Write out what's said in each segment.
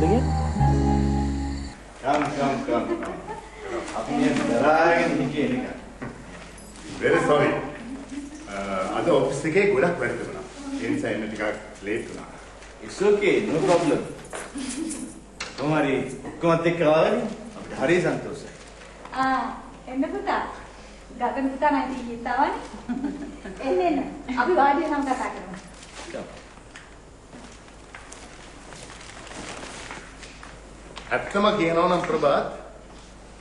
මොකද කියන්නේ? Come. අපි මේ දරාගෙන හිටියේ නිකන්. Very sorry. අද ඔෆිස් එකේ ගොඩක් වැඩ තිබුණා. ඒ නිසා එන්න ටිකක් ලේට් වුණා. It's okay, no problem. කොහොමරි කොහොමද එක්ක ආවනේ? අපිට හරි සන්තෝෂයි. එන්න පුතා. ගගන පුතා නම් ඊයේ තාවනේ. එන්න. අපි වාඩි වෙනම කතා කරමු. ඇත්තම කියනවා නම් ප්‍රභාත්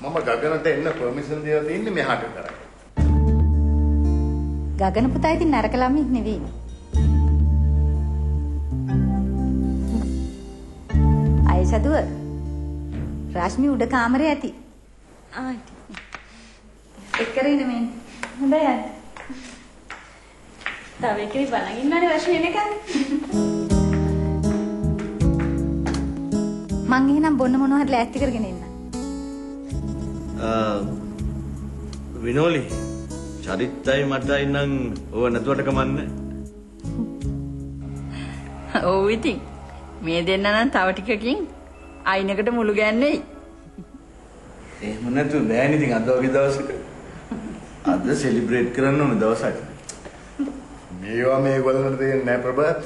මම ගගනට එන්න පර්මිෂන් දීලා තින්නේ මෙහාට කරා. ගගන පුතා ඉතින් නරක ළමෙක් නෙවෙයි. අයසදුව රාශ්මි උඩ කාමරේ ඇති. එක්කරින් මේ හොඳයි යන්න. තව එකේ බලන් ඉන්නනේ රාශ්මි එනකන්. මං එහෙනම් බොන්න මොනවා හරි ලෑස්ති කරගෙන එන්න. විනෝලි චරිතයි මටයි නම් ඕව නැතුවට කමන්නේ. ඔව් ඉතින් මේ දෙන්න නම් තව ටිකකින් අයිනකට මුළු ගෑන්නේ. එහෙම නැතු බෑනේ ඉතින් අද වගේ දවසක. අද සෙලිබ්‍රේට් කරන්න ඕන දවසක්. මේවා මේගොල්ලන්ට දෙන්නේ නැහැ ප්‍රභාත්.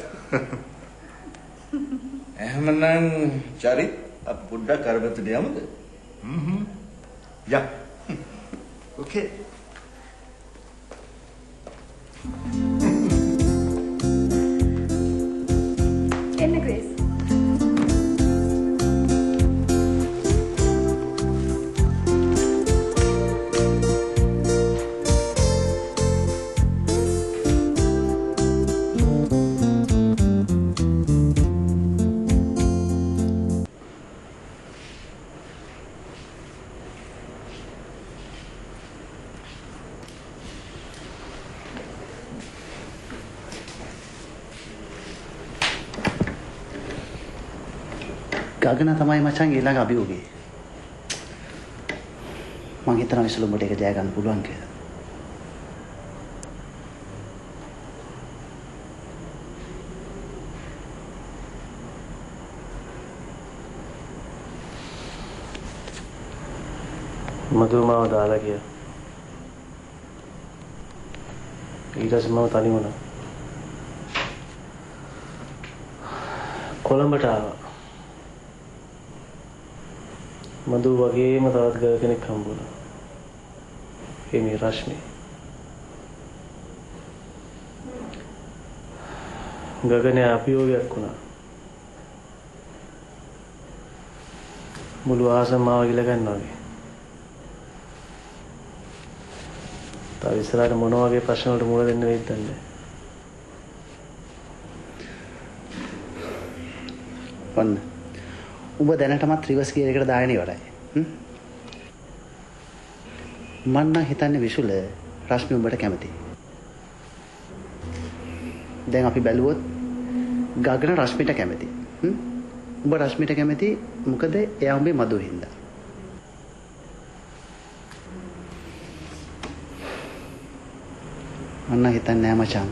එහෙමනම් චරිත අප පොඩ්ඩක් කරබතට යමුද? Yeah. Okay. එන්න ග්‍රේස්. ගගන තමයි මචං ඊළඟ අභියෝගය. මං හිතනවා විසලුඹට ඒක ජය ගන්න පුළුවන් කියලා. මధుමාව දාලා ගියා. ඊට පස්සේ මම තනි වුණා. කොළඹට ආවා. මధు වගේම තවත් ගල් කෙනෙක් හම්බුණා. ඒ මේ රශ්මි. ගගනේ අභියෝගයක් වුණා. මුළු ආසම මාව ගිල ගන්නවා වගේ. තව ඉස්සරහට මොන වගේ ප්‍රශ්න වලට මුහුණ දෙන්න වෙයිද දන්නේ නැහැ. ඔබ දැනටමත් රිවර්ස් ගියර් එකට දාගෙන ඉවරයි. මම නම් හිතන්නේ විසුල රශ්මි උඹට කැමතියි. දැන් අපි බැලුවොත් ගගන රශ්මිට කැමතියි. උඹ රශ්මිට කැමතියි මොකද එයා උඹේ මధు හින්දා. මම නම් හිතන්නේ නෑ මචං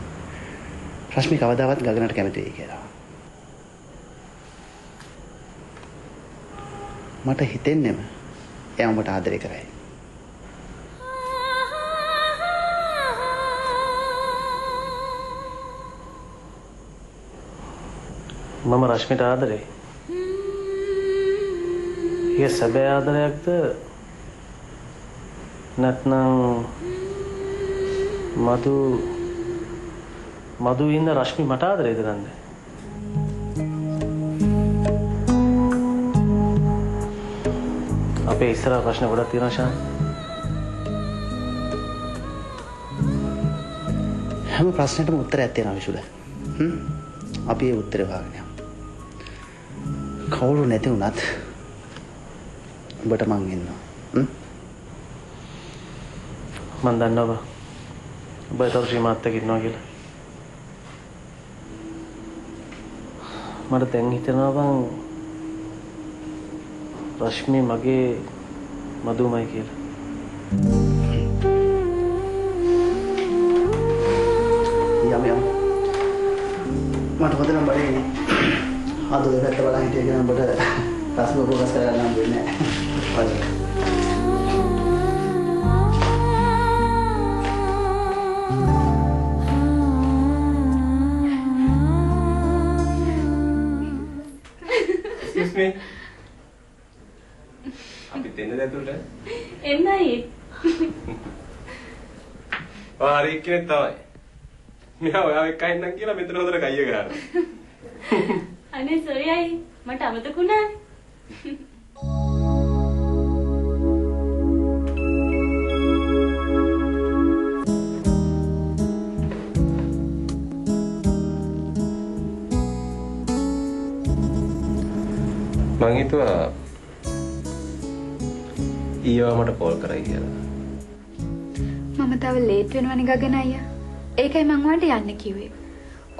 රශ්මි කවදාවත් ගගනට කැමති වෙයි කියලා. මට හිතෙන්නේම එයා උඹට ආදරය කරයි. මම රශ්මිට ආදරේ. ඒ සැබෑ ආදරයක්ද නැත්නම් මధු ඉන්න රශ්මි මට ආදරේද නැන්ද? අපේ ඉස්සරහ ප්‍රශ්න ගොඩක් තියෙනවා ෂාන්. හැම ප්‍රශ්නෙටම උත්තරයක් තියෙනවා විසුල. අපි ඒ උත්තරේ හොයාගෙන යමු. කවුරු නැති වුණත් ඔබට මං ඉන්නවා. මන් දන්නවා ඔබ තව ශ්‍රීමාත් එක්ක ඉන්නවා කියලා. මට දැන් හිතෙනවා බං රශ්මි මගේ මధుමයි කියලා. යම් මට හොඳ නම් බඩේ අද දෙකට බලන් හිටියගෙන ඔබට තාස්ම ફોકસ කරගන්න හම්බ වෙන්නේ නැහැ. Excuse me. අපි දෙන්න දැතුලට එන්නයි. හරි කෙනෙක් තමයි. මෙයා ඔයාව එක්ක ඉන්නම් කියලා මෙතන හොඳට කයිය ගහනවා. අනේ සොරියයි මට අමතකුණා. මං හිතුවා ඊයව මට කෝල් කරයි කියලා. මම තව ලේට් වෙනවනේ ගගන අයියා. ඒකයි මං ඔයාලට යන්න කිව්වේ.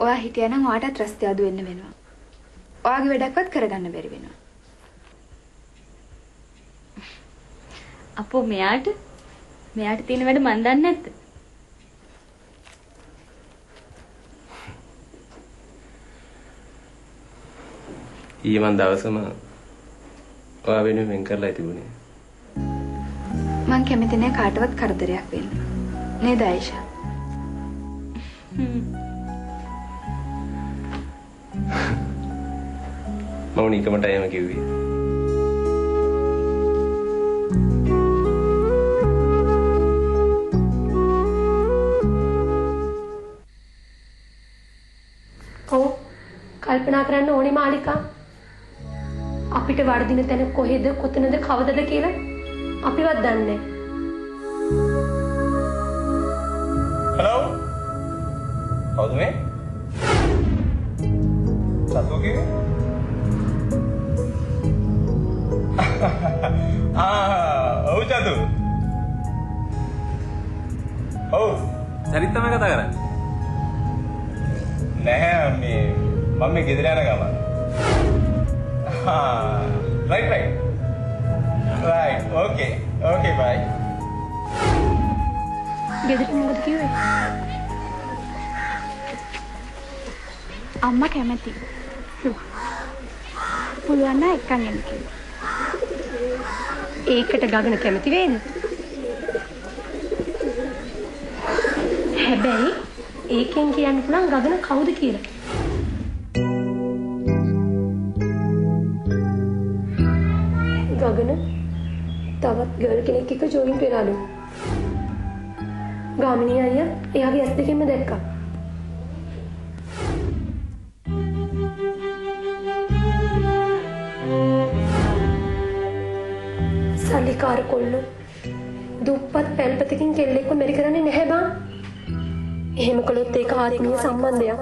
ඔයා හිටියනම් ඔයාටත් රස්තිය අඩු වෙන්න වෙනවා. ඔයාගේ වැඩක්වත් කරගන්න බැරි වෙනවා. අපෝ මෙයාට තියෙන වැඩ මන් දන්නේ නැද්ද? ඊයේ මං දවසම ඔයා වෙනුවෙන් වෙන් කරලා තිබුණේ. මං කැමති නෑ කාටවත් කරදරයක් වෙන්න. නේද ආයිෂා? මම නිකමට එහෙම කිව්වේ. ඔව් කල්පනා කරන්න ඕනේ මාලිකා. අපිට වර්ධින තැන කොහෙද කොතනද කවදද කියලා අපිවත් දන්නේ හලෝ කවුද මේ? සතුගේ? ඔව් චතු. ඔව් සරිත් තමයි කතා කරන්නේ. නැහැ මේ මම මේ ගෙදර යන ගමන්. right okay bye. ගෙදරට මොකද කිව්වේ? අම්මා කැමති. පුළුවන් නම් එක්කන් යන්න කිව්වා. ඒකට ගගන කැමති වේද? හැබැයි ඒකෙන් කියන්න පුළුවන් ගගන කවුද කියලා. ගගන තවත් ගර්ල් කෙනෙක් එක්ක ජොයින් වෙලාලු. ගාමිණී අයියා එයාගේ ඇස් දෙකෙන්ම දැක්කා. සල්ලිකාර කොල්ලෝ දුප්පත් පැල්පතකින් කෙල්ලෙක්ව මෙරි කරන්නේ නැහැ බං. එහෙම කළොත් ඒක ආත්මීය සම්බන්ධයක්.